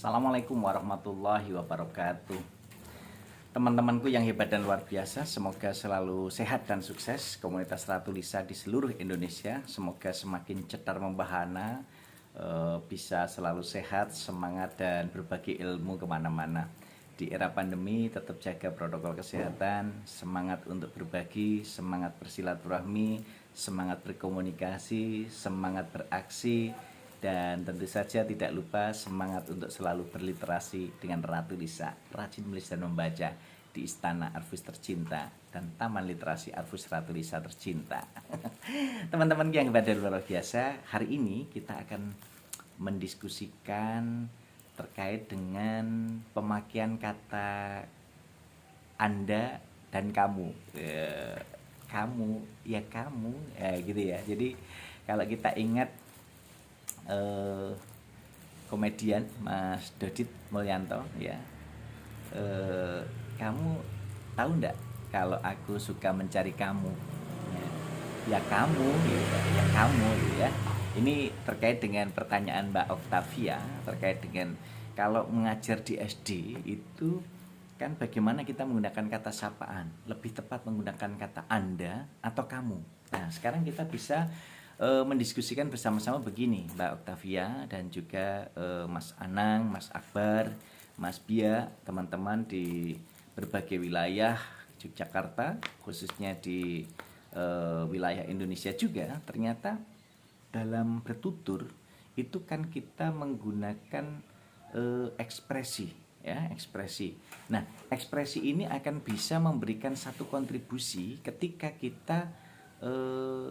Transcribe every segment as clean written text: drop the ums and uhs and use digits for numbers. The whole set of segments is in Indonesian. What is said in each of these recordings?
Assalamualaikum warahmatullahi wabarakatuh. Teman-temanku yang hebat dan luar biasa, semoga selalu sehat dan sukses. Komunitas Ratu Lisa di seluruh Indonesia semoga semakin cetar membahana, bisa selalu sehat, semangat dan berbagi ilmu kemana-mana. Di era pandemi tetap jaga protokol kesehatan, semangat untuk berbagi, semangat bersilaturahmi, semangat berkomunikasi, semangat beraksi, dan tentu saja tidak lupa semangat untuk selalu berliterasi dengan Ratu Lisa, rajin menulis dan membaca di Istana Arfus Tercinta dan Taman Literasi Arfus Ratu Lisa Tercinta. Teman-teman yang hebat dan luar biasa, hari ini kita akan mendiskusikan terkait dengan pemakaian kata Anda dan kamu. Kamu, ya kamu, gitu ya. Jadi kalau kita ingat komedian Mas Dodit Mulyanto ya, kamu tahu enggak kalau aku suka mencari kamu, ya kamu gitu, ya kamu gitu ya. Ini terkait dengan pertanyaan Mbak Octavia terkait dengan kalau mengajar di SD itu kan bagaimana kita menggunakan kata sapaan, lebih tepat menggunakan kata Anda atau kamu. Nah sekarang kita bisa mendiskusikan bersama-sama begini, Mbak Octavia dan juga Mas Anang, Mas Akbar, Mas Bia, teman-teman di berbagai wilayah Yogyakarta, khususnya di wilayah Indonesia juga. Ternyata dalam bertutur itu kan kita menggunakan ekspresi, ya, ekspresi. Nah, ekspresi ini akan bisa memberikan satu kontribusi ketika kita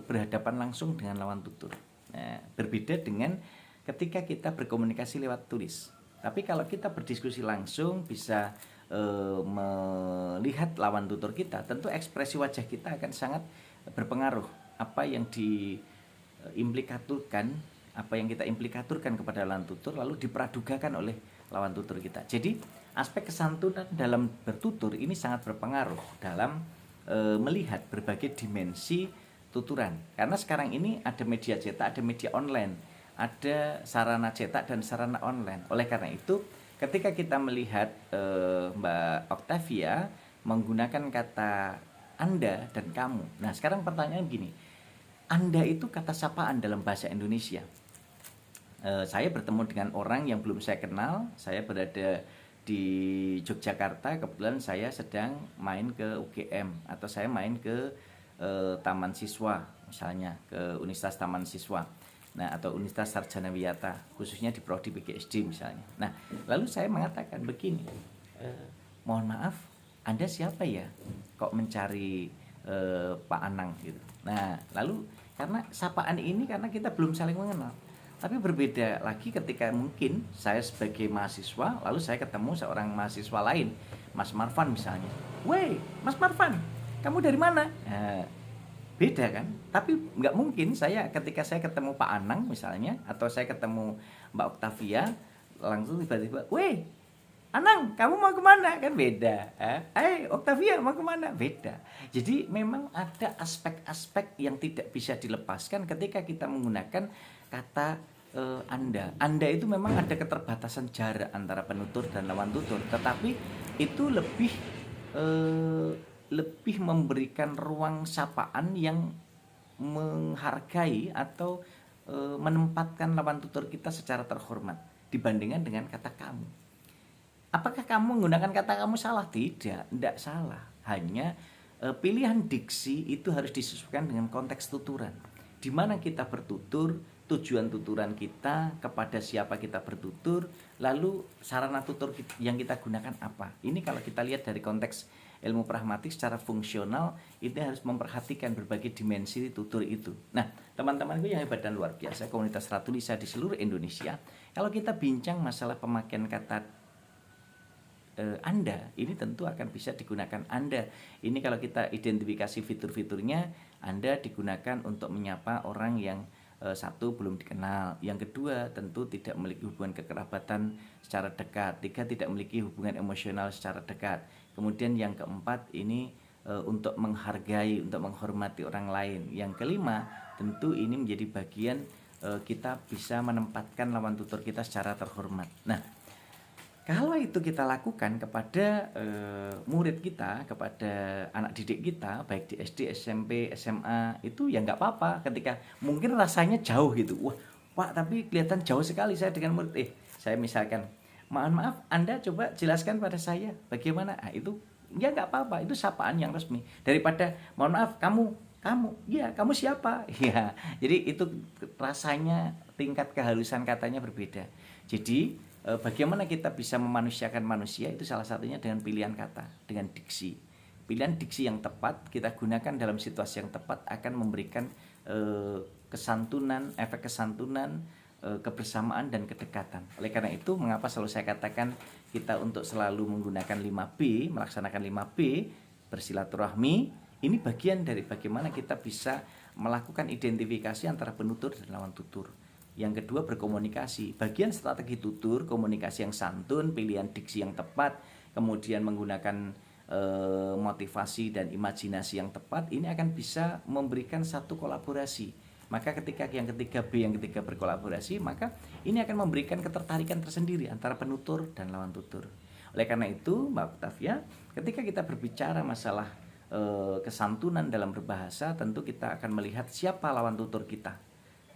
berhadapan langsung dengan lawan tutur. Nah, berbeda dengan ketika kita berkomunikasi lewat tulis. Tapi kalau kita berdiskusi langsung bisa melihat lawan tutur kita, tentu ekspresi wajah kita akan sangat berpengaruh. Apa yang diimplikaturkan, apa yang kita implikaturkan kepada lawan tutur lalu dipradugakan oleh lawan tutur kita. Jadi aspek kesantunan dalam bertutur ini sangat berpengaruh dalam melihat berbagai dimensi tuturan. Karena sekarang ini ada media cetak, ada media online, ada sarana cetak dan sarana online. Oleh karena itu, ketika kita melihat Mbak Octavia menggunakan kata Anda dan kamu. Nah, sekarang pertanyaan gini. Anda itu kata sapaan dalam bahasa Indonesia. Saya bertemu dengan orang yang belum saya kenal. Saya berada di Yogyakarta, kebetulan saya sedang main ke UGM atau saya main ke Taman Siswa, misalnya ke Universitas Taman Siswa, nah atau Universitas Sarjana Wiyata, khususnya di prodi PGSD misalnya. Nah, lalu saya mengatakan begini, mohon maaf, Anda siapa ya? Kok mencari Pak Anang gitu. Nah, lalu karena sapaan ini karena kita belum saling mengenal. Tapi berbeda lagi ketika mungkin saya sebagai mahasiswa, lalu saya ketemu seorang mahasiswa lain, Mas Marvan misalnya. Weh, Mas Marvan, kamu dari mana? Beda kan? Tapi nggak mungkin saya ketika saya ketemu Pak Anang misalnya, atau saya ketemu Mbak Octavia, langsung tiba-tiba, weh, Anang, kamu mau kemana? Kan beda. Octavia mau kemana? Beda. Jadi memang ada aspek-aspek yang tidak bisa dilepaskan ketika kita menggunakan kata Anda. Anda itu memang ada keterbatasan jarak antara penutur dan lawan tutur, tetapi itu lebih memberikan ruang sapaan yang menghargai atau menempatkan lawan tutur kita secara terhormat dibandingkan dengan kata kamu. Apakah kamu menggunakan kata kamu salah? Tidak salah. Hanya pilihan diksi itu harus disesuaikan dengan konteks tuturan. Di mana kita bertutur, tujuan tuturan kita, kepada siapa kita bertutur, lalu sarana tutur yang kita gunakan apa. Ini kalau kita lihat dari konteks ilmu pragmatik secara fungsional, itu harus memperhatikan berbagai dimensi tutur itu. Nah, teman-temanku yang hebat dan luar biasa, komunitas Ratu Lisa di seluruh Indonesia, kalau kita bincang masalah pemakaian kata Anda, ini tentu akan bisa digunakan Anda. Ini kalau kita identifikasi fitur-fiturnya, Anda digunakan untuk menyapa orang yang satu belum dikenal, yang kedua tentu tidak memiliki hubungan kekerabatan secara dekat, tiga tidak memiliki hubungan emosional secara dekat, kemudian yang keempat ini untuk menghargai, untuk menghormati orang lain, yang kelima tentu ini menjadi bagian kita bisa menempatkan lawan tutur kita secara terhormat. Nah, Kalau itu kita lakukan kepada murid kita, kepada anak didik kita, baik di SD, SMP, SMA, itu ya nggak apa-apa. Ketika mungkin rasanya jauh gitu, wah Pak, tapi kelihatan jauh sekali saya dengan murid. Saya misalkan, mohon maaf, Anda coba jelaskan pada saya bagaimana. Itu ya nggak apa-apa, itu sapaan yang resmi. Daripada, mohon maaf, ya kamu siapa? Ya, jadi itu rasanya tingkat kehalusan katanya berbeda. Jadi bagaimana kita bisa memanusiakan manusia itu salah satunya dengan pilihan kata, dengan diksi. Pilihan diksi yang tepat kita gunakan dalam situasi yang tepat akan memberikan kesantunan, efek kesantunan, kebersamaan dan kedekatan. Oleh karena itu, mengapa selalu saya katakan kita untuk selalu menggunakan 5B, melaksanakan 5B, bersilaturahmi, ini bagian dari bagaimana kita bisa melakukan identifikasi antara penutur dan lawan tutur. Yang kedua, berkomunikasi. Bagian strategi tutur, komunikasi yang santun, pilihan diksi yang tepat, kemudian menggunakan motivasi dan imajinasi yang tepat, ini akan bisa memberikan satu kolaborasi. Maka ketika yang ketiga B, yang ketiga berkolaborasi, maka ini akan memberikan ketertarikan tersendiri antara penutur dan lawan tutur. Oleh karena itu, Mbak Octavia, ketika kita berbicara masalah kesantunan dalam berbahasa, tentu kita akan melihat siapa lawan tutur kita,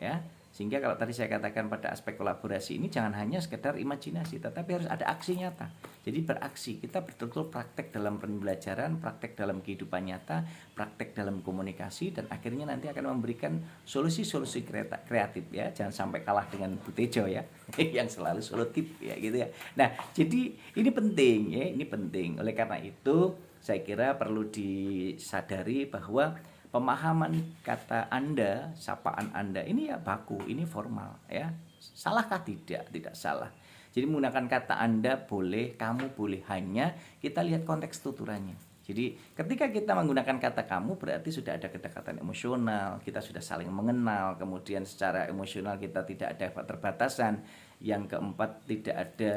ya. Sehingga kalau tadi saya katakan pada aspek kolaborasi ini jangan hanya sekedar imajinasi, tetapi harus ada aksi nyata. Jadi beraksi, kita betul-betul praktek dalam pembelajaran, praktek dalam kehidupan nyata, praktek dalam komunikasi, dan akhirnya nanti akan memberikan solusi-solusi kreatif, ya. Jangan sampai kalah dengan Bu Tejo, ya, yang selalu solutif, ya gitu ya. Nah, jadi ini penting, ya, ini penting. Oleh karena itu saya kira perlu disadari bahwa pemahaman kata Anda, sapaan Anda ini ya baku, ini formal, ya. Salahkah? Tidak, tidak salah. Jadi menggunakan kata Anda boleh, kamu boleh, hanya kita lihat konteks tuturannya. Jadi ketika kita menggunakan kata kamu berarti sudah ada kedekatan emosional, kita sudah saling mengenal, kemudian secara emosional kita tidak ada keterbatasan. Yang keempat, tidak ada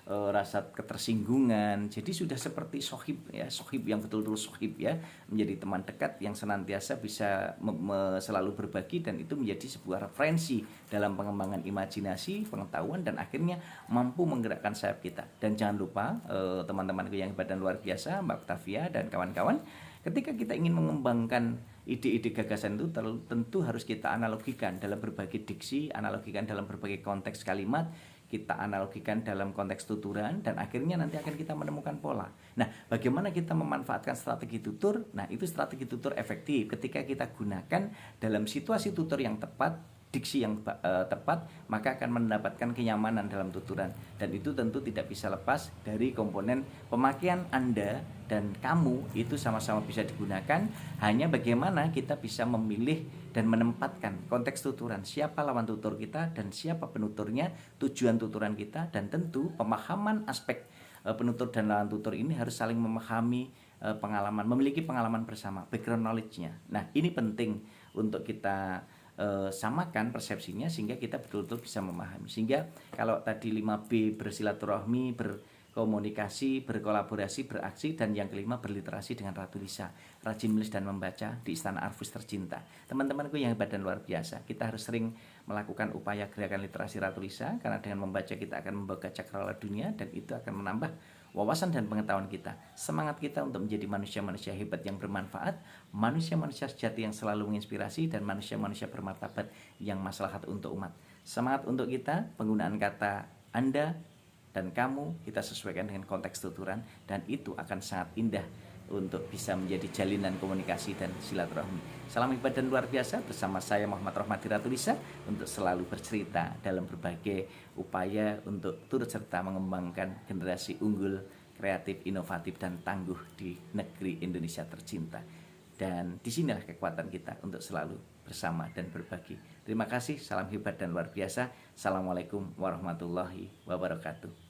rasa ketersinggungan. Jadi sudah seperti sohib, ya, sohib yang betul-betul sohib, ya, menjadi teman dekat yang senantiasa bisa selalu berbagi, dan itu menjadi sebuah referensi dalam pengembangan imajinasi, pengetahuan, dan akhirnya mampu menggerakkan sayap kita. Dan jangan lupa teman-temanku yang hebat dan luar biasa, Mbak Octavia dan kawan-kawan, ketika kita ingin mengembangkan ide-ide gagasan itu tentu harus kita analogikan dalam berbagai diksi, analogikan dalam berbagai konteks kalimat, kita analogikan dalam konteks tuturan, dan akhirnya nanti akan kita menemukan pola. Nah, bagaimana kita memanfaatkan strategi tutur? Nah, itu strategi tutur efektif ketika kita gunakan dalam situasi tutur yang tepat, diksi yang tepat, maka akan mendapatkan kenyamanan dalam tuturan. Dan itu tentu tidak bisa lepas dari komponen pemakaian Anda dan kamu, itu sama-sama bisa digunakan. Hanya bagaimana kita bisa memilih dan menempatkan konteks tuturan, siapa lawan tutur kita dan siapa penuturnya, tujuan tuturan kita, dan tentu pemahaman aspek penutur dan lawan tutur ini harus saling memahami pengalaman, memiliki pengalaman bersama, background knowledge-nya. Nah, ini penting untuk kita samakan persepsinya sehingga kita betul-betul bisa memahami. Sehingga kalau tadi 5B bersilaturahmi, berkomunikasi, berkolaborasi, beraksi, dan yang kelima berliterasi dengan Ratu Lisa, rajin menulis dan membaca di Istana Arfus tercinta. Teman-temanku yang hebat dan luar biasa, kita harus sering melakukan upaya gerakan literasi Ratu Lisa, karena dengan membaca kita akan membaca cakrawala dunia, dan itu akan menambah wawasan dan pengetahuan kita, semangat kita untuk menjadi manusia-manusia hebat yang bermanfaat, manusia-manusia sejati yang selalu menginspirasi, dan manusia-manusia bermartabat yang maslahat untuk umat. Semangat untuk kita, penggunaan kata Anda dan kamu kita sesuaikan dengan konteks tuturan, dan itu akan sangat indah untuk bisa menjadi jalinan komunikasi dan silaturahmi. Salam hebat dan luar biasa bersama saya Muhammad Rohmadi Ratu Lisa untuk selalu bercerita dalam berbagai upaya untuk turut serta mengembangkan generasi unggul, kreatif, inovatif, dan tangguh di negeri Indonesia tercinta. Dan disinilah kekuatan kita untuk selalu bersama dan berbagi. Terima kasih, salam hebat dan luar biasa. Assalamualaikum warahmatullahi wabarakatuh.